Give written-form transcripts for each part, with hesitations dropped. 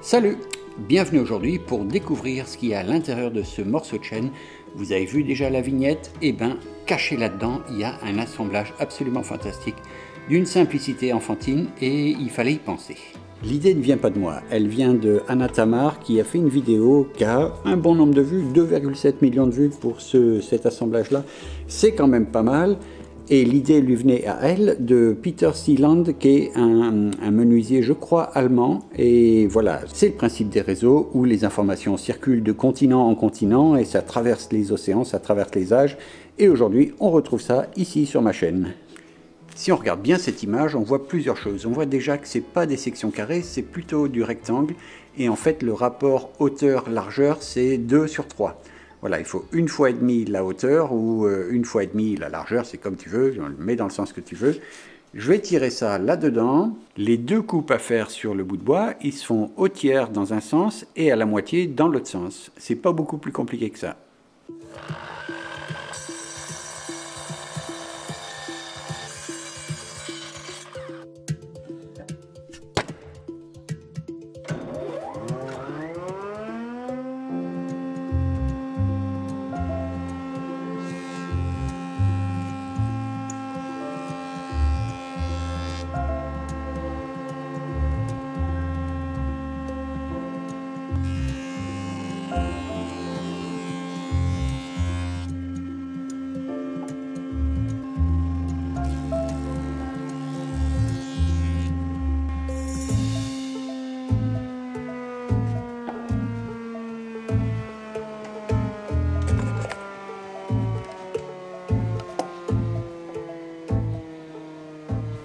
Salut, bienvenue aujourd'hui pour découvrir ce qu'il y a à l'intérieur de ce morceau de chaîne. Vous avez vu déjà la vignette? Eh bien, caché là-dedans, il y a un assemblage absolument fantastique, d'une simplicité enfantine, et il fallait y penser. L'idée ne vient pas de moi, elle vient de Anna Tamar qui a fait une vidéo qui a un bon nombre de vues, 2,7 millions de vues pour cet assemblage-là. C'est quand même pas mal. Et l'idée lui venait à elle de Peter Seeland, qui est un menuisier, je crois, allemand. Et voilà, c'est le principe des réseaux où les informations circulent de continent en continent et ça traverse les océans, ça traverse les âges. Et aujourd'hui, on retrouve ça ici sur ma chaîne. Si on regarde bien cette image, on voit plusieurs choses. On voit déjà que ce n'est pas des sections carrées, c'est plutôt du rectangle. Et en fait, le rapport hauteur-largeur, c'est 2/3. Voilà, il faut 1,5 fois la hauteur ou 1,5 fois la largeur, c'est comme tu veux, on le met dans le sens que tu veux. Je vais tirer ça là-dedans. Les deux coupes à faire sur le bout de bois, ils se font au tiers dans un sens et à la moitié dans l'autre sens. C'est pas beaucoup plus compliqué que ça.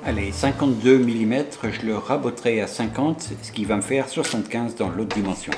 Allez, 52 mm, je le raboterai à 50, ce qui va me faire 75 dans l'autre dimension.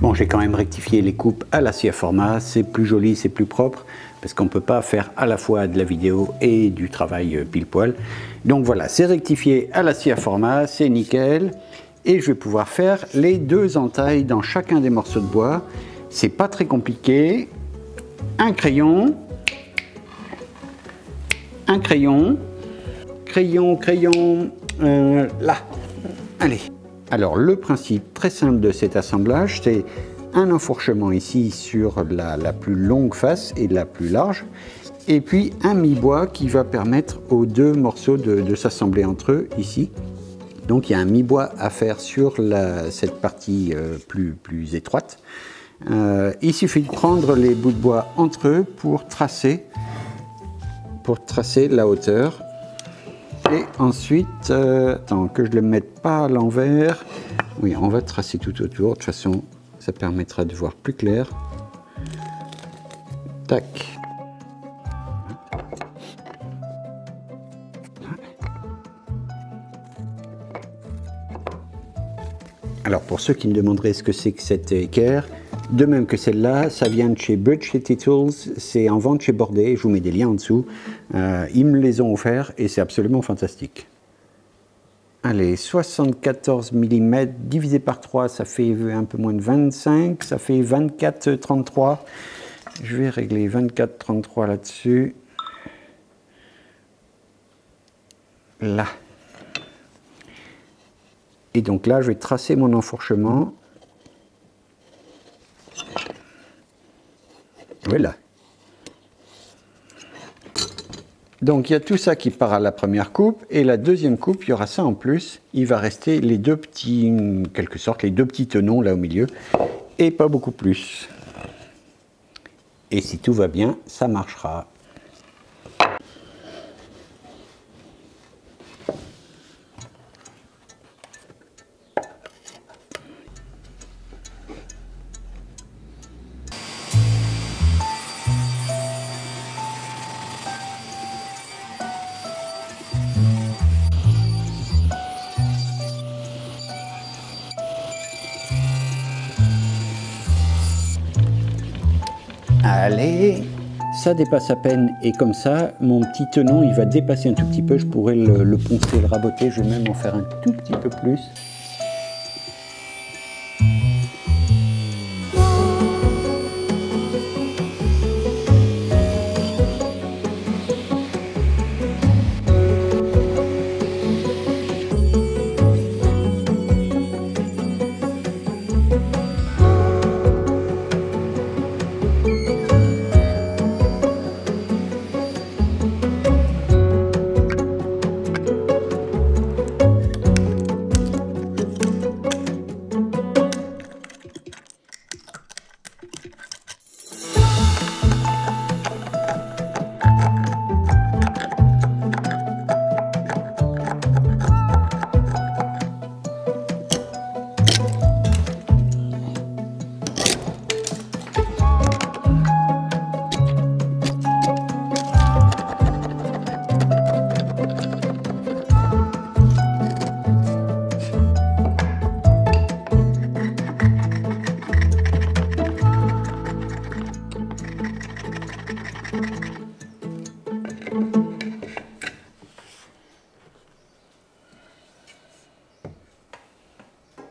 Bon, j'ai quand même rectifié les coupes à la scie à format, c'est plus joli, c'est plus propre, parce qu'on ne peut pas faire à la fois de la vidéo et du travail pile poil. Donc voilà, c'est rectifié à la scie à format, c'est nickel, et je vais pouvoir faire les deux entailles dans chacun des morceaux de bois. C'est pas très compliqué. Un crayon, là, allez. Alors le principe très simple de cet assemblage, c'est un enfourchement ici sur la plus longue face et la plus large, et puis un mi-bois qui va permettre aux deux morceaux de s'assembler entre eux ici. Donc il y a un mi-bois à faire sur cette partie plus étroite. Il suffit de prendre les bouts de bois entre eux pour tracer la hauteur. Et ensuite, attends, que je ne le mette pas à l'envers. Oui, on va tracer tout autour. De toute façon, ça permettra de voir plus clair. Tac. Alors, pour ceux qui me demanderaient ce que c'est que cette équerre, de même que celle-là, ça vient de chez Bridge City Tools, c'est en vente chez Bordet, je vous mets des liens en dessous. Ils me les ont offerts et c'est absolument fantastique. Allez, 74 mm divisé par 3, ça fait un peu moins de 25, ça fait 24,33. Je vais régler 24,33 là-dessus. Là. Et donc là, je vais tracer mon enfourchement. Voilà. Donc il y a tout ça qui part à la première coupe, et la deuxième coupe, il y aura ça en plus. Il va rester les deux petits, en quelque sorte, les deux petits tenons là au milieu, et pas beaucoup plus. Et si tout va bien, ça marchera. Allez, ça dépasse à peine, et comme ça, mon petit tenon, il va dépasser un tout petit peu, je pourrais le poncer, le raboter, je vais même en faire un tout petit peu plus.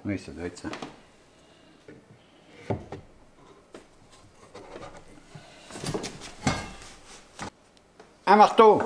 Oui, ça doit être ça. Un marteau!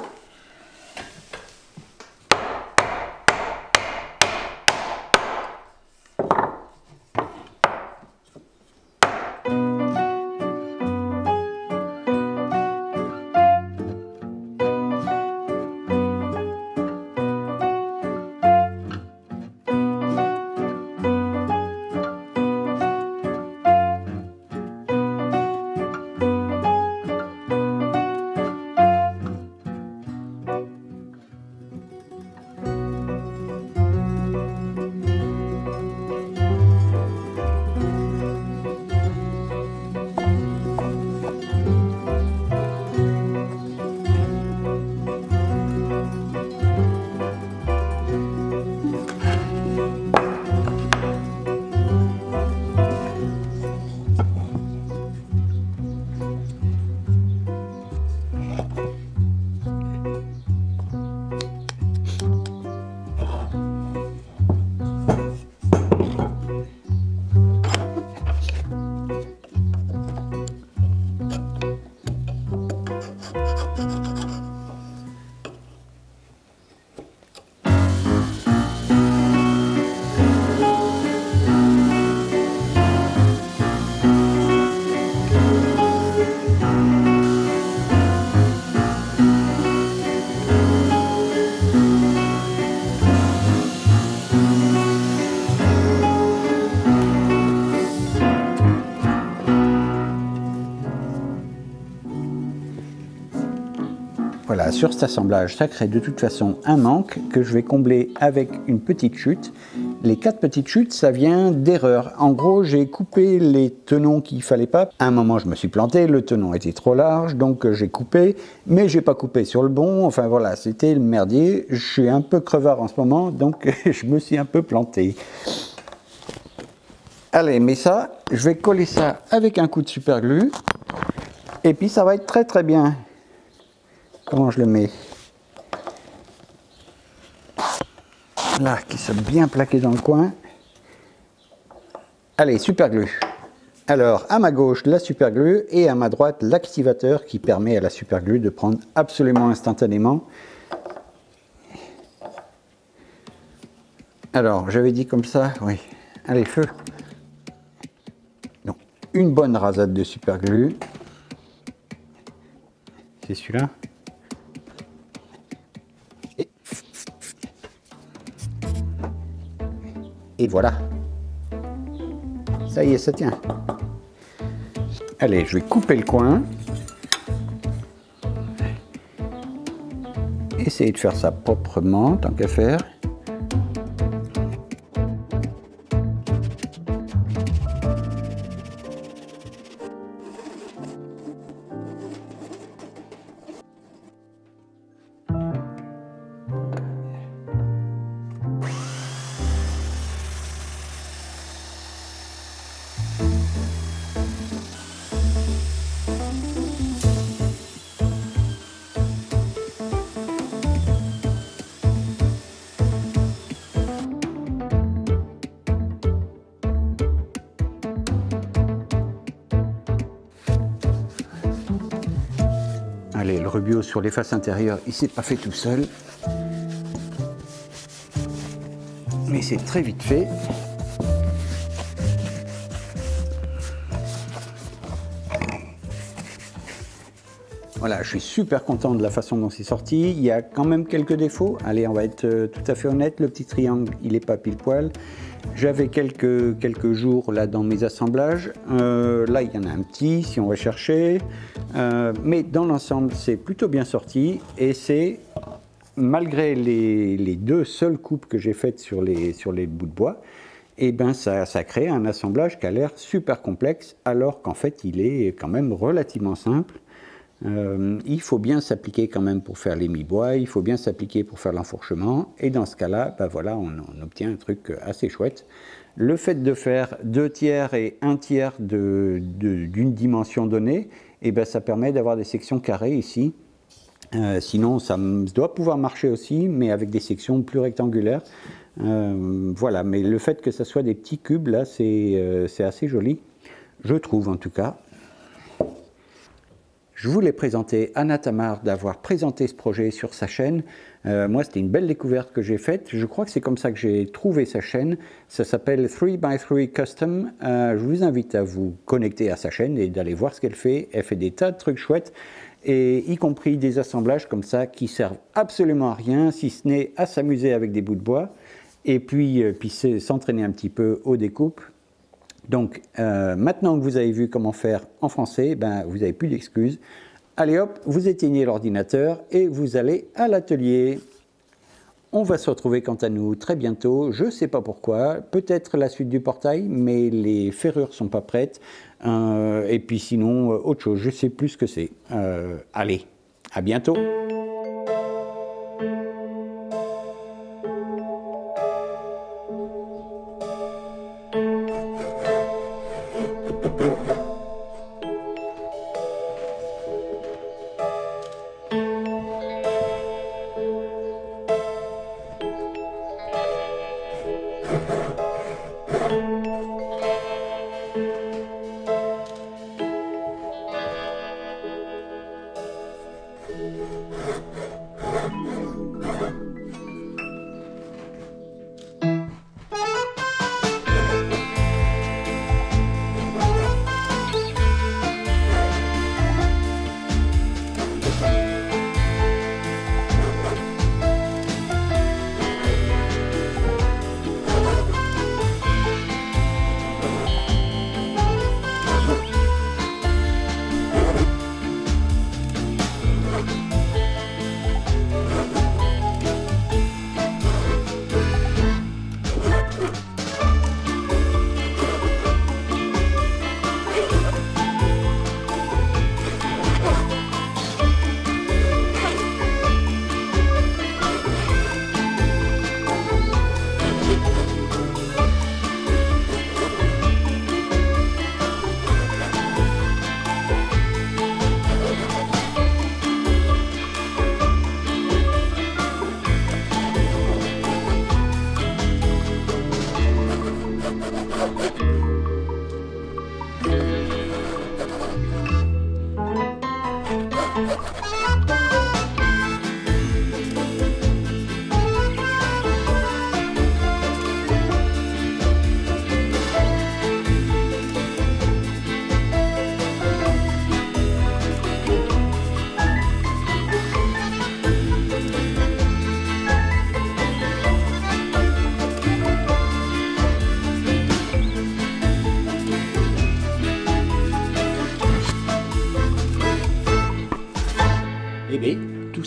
Voilà, sur cet assemblage, ça crée de toute façon un manque que je vais combler avec une petite chute. Les 4 petites chutes, ça vient d'erreur. En gros, j'ai coupé les tenons qu'il ne fallait pas. À un moment, je me suis planté, le tenon était trop large, donc j'ai coupé, mais j'ai pas coupé sur le bon. Enfin voilà, c'était le merdier. Je suis un peu crevard en ce moment, donc je me suis un peu planté. Allez, mais ça, je vais coller ça avec un coup de super glue, et puis ça va être très très bien. Comment je le mets? Là, qui sont bien plaqués dans le coin. Allez, super glue. Alors, à ma gauche, la super glue, et à ma droite, l'activateur qui permet à la super glue de prendre absolument instantanément. Alors, j'avais dit comme ça, oui. Allez, feu. Donc, une bonne rasade de super glue. C'est celui-là. Et voilà. Ça y est, ça tient. Allez, je vais couper le coin. Essayer de faire ça proprement, tant qu'à faire. Allez, le rubio sur les faces intérieures, il s'est pas fait tout seul. Mais c'est très vite fait. Voilà, je suis super content de la façon dont c'est sorti. Il y a quand même quelques défauts. Allez, on va être tout à fait honnête. Le petit triangle, il n'est pas pile poil. J'avais quelques jours là dans mes assemblages. Là, il y en a un petit, si on va chercher. Mais dans l'ensemble, c'est plutôt bien sorti. Et c'est, malgré les deux seules coupes que j'ai faites sur les bouts de bois, et ben ça crée un assemblage qui a l'air super complexe, alors qu'en fait, il est quand même relativement simple. Il faut bien s'appliquer quand même pour faire les mi-bois, il faut bien s'appliquer pour faire l'enfourchement, et dans ce cas-là, ben voilà, on obtient un truc assez chouette. Le fait de faire 2 tiers et 1 tiers d'une dimension donnée, et ben ça permet d'avoir des sections carrées ici. Sinon, ça doit pouvoir marcher aussi, mais avec des sections plus rectangulaires. Voilà, mais le fait que ça soit des petits cubes, là, c'est assez joli, je trouve en tout cas. Je voulais présenter Anna Tamar d'avoir présenté ce projet sur sa chaîne. Moi, c'était une belle découverte que j'ai faite. Je crois que c'est comme ça que j'ai trouvé sa chaîne. Ça s'appelle 3x3 Custom. Je vous invite à vous connecter à sa chaîne et d'aller voir ce qu'elle fait. Elle fait des tas de trucs chouettes, et y compris des assemblages comme ça qui servent absolument à rien, si ce n'est à s'amuser avec des bouts de bois et puis s'entraîner un petit peu aux découpes. Donc, maintenant que vous avez vu comment faire en français, ben, vous n'avez plus d'excuses. Allez hop, vous éteignez l'ordinateur et vous allez à l'atelier. On va se retrouver quant à nous très bientôt. Je ne sais pas pourquoi, peut-être la suite du portail, mais les ferrures ne sont pas prêtes. Et puis sinon, autre chose, je ne sais plus ce que c'est. Allez, à bientôt.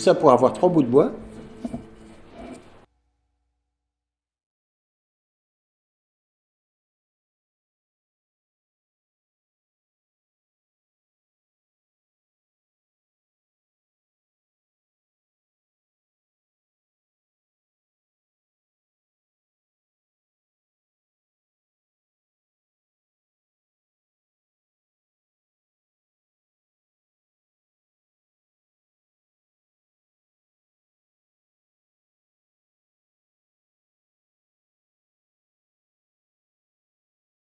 ça pour avoir 3 bouts de bois.